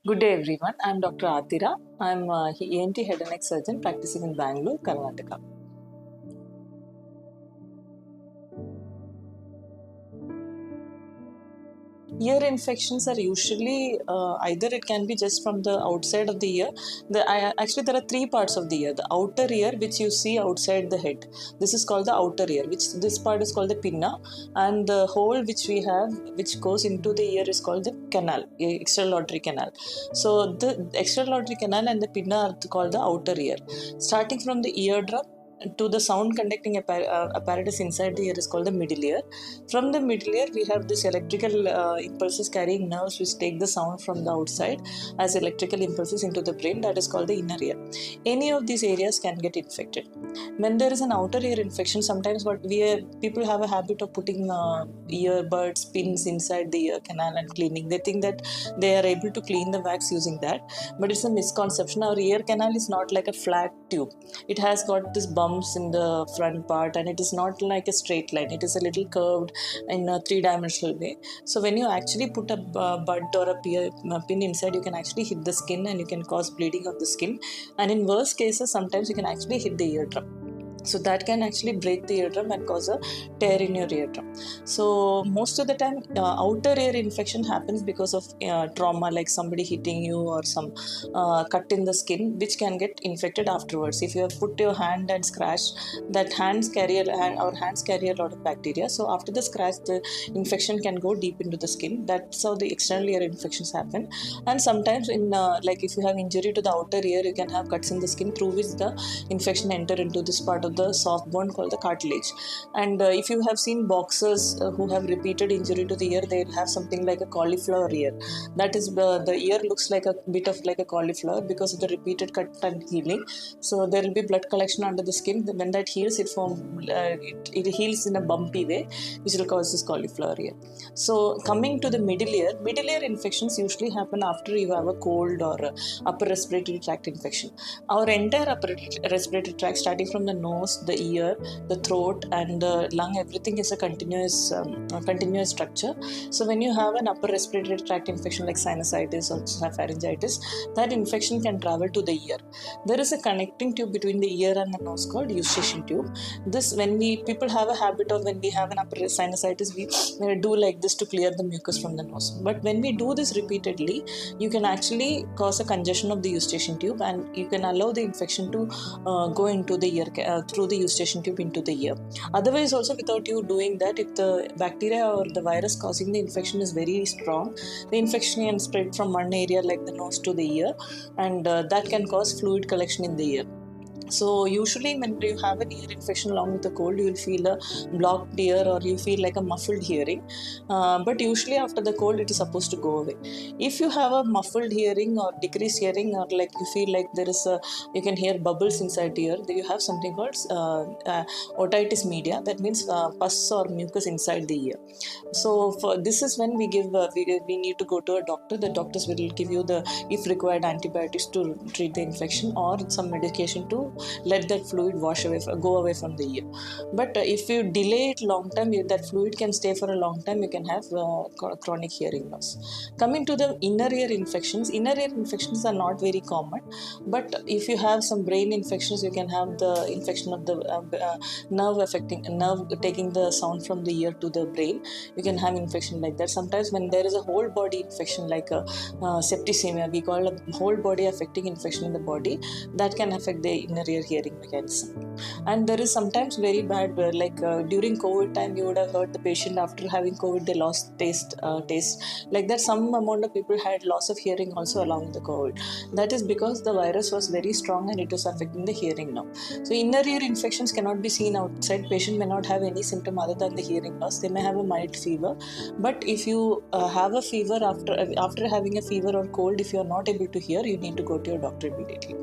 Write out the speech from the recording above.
Good day everyone. I'm Dr. Atira. I'm a ENT head and neck surgeon practicing in Bangalore, Karnataka. Ear infections are usually either it can be just from the outside of the ear. Actually, there are three parts of the ear. The outer ear, which you see outside the head, this is called the outer ear. This part is called the pinna, and the hole which we have, which goes into the ear, is called the canal, external auditory canal. So the external auditory canal and the pinna are called the outer ear. Starting from the eardrum to the sound conducting apparatus inside the ear is called the middle ear. From the middle ear, we have this electrical impulses carrying nerves which take the sound from the outside as electrical impulses into the brain. That is called the inner ear. Any of these areas can get infected. When there is an outer ear infection, sometimes people have a habit of putting earbuds, pins inside the ear canal and cleaning. They think that they are able to clean the wax using that, but it's a misconception. Our ear canal is not like a flat tube. It has got this bumps in the front part, and it is not like a straight line. It is a little curved in a three-dimensional way. So when you actually put a bud or a pin inside, you can actually hit the skin and you can cause bleeding of the skin. And in worst cases, sometimes you can actually hit the eardrum. So that can actually break the eardrum and cause a tear in your eardrum. So most of the time, outer ear infection happens because of trauma, like somebody hitting you or some cut in the skin, which can get infected afterwards. If you have put your hand and scratched, our hands carry a lot of bacteria. So after the scratch, the infection can go deep into the skin. That's how the external ear infections happen. And sometimes like if you have injury to the outer ear, you can have cuts in the skin through which the infection enter into this part of the soft bone called the cartilage. And if you have seen boxers who have repeated injury to the ear, they'll have something like a cauliflower ear. That is, the ear looks like a bit of like a cauliflower because of the repeated cut and healing. So there will be blood collection under the skin. When that heals, it heals in a bumpy way, which will cause this cauliflower ear. So coming to the middle ear infections usually happen after you have a cold or upper respiratory tract infection. Our entire upper respiratory tract, starting from the nose, the ear, the throat, and the lung, everything is a continuous structure. So when you have an upper respiratory tract infection like sinusitis or pharyngitis, that infection can travel to the ear. There is a connecting tube between the ear and the nose called eustachian tube. People have a habit of, when we have an upper sinusitis, we do like this to clear the mucus from the nose. But when we do this repeatedly, you can actually cause a congestion of the eustachian tube, and you can allow the infection to go into the ear through the eustachian tube into the ear. Otherwise, also without you doing that, if the bacteria or the virus causing the infection is very strong, the infection can spread from one area like the nose to the ear, and that can cause fluid collection in the ear. So usually when you have an ear infection along with a cold, you will feel a blocked ear or you feel like a muffled hearing. But usually after the cold, it is supposed to go away. If you have a muffled hearing or decreased hearing, or like you feel like you can hear bubbles inside the ear, then you have something called otitis media. That means pus or mucus inside the ear. So this is when we need to go to a doctor. The doctors will give you if required, antibiotics to treat the infection or some medication to let that fluid go away from the ear. But if you delay it long time, that fluid can stay for a long time. You can have chronic hearing loss. Coming to the inner ear infections are not very common. But if you have some brain infections, you can have the infection of the nerve taking the sound from the ear to the brain. You can have infection like that. Sometimes when there is a whole body infection like a septicemia, we call a whole body affecting infection in the body, that can affect the inner ear hearing mechanism. And there is sometimes very bad, during COVID time, you would have heard the patient after having COVID, they lost taste. Like that, some amount of people had loss of hearing also along with the COVID. That is because the virus was very strong and it was affecting the hearing now. So inner ear infections cannot be seen outside. Patient may not have any symptom other than the hearing loss. They may have a mild fever. But if you have a fever after having a fever or cold, if you are not able to hear, you need to go to your doctor immediately.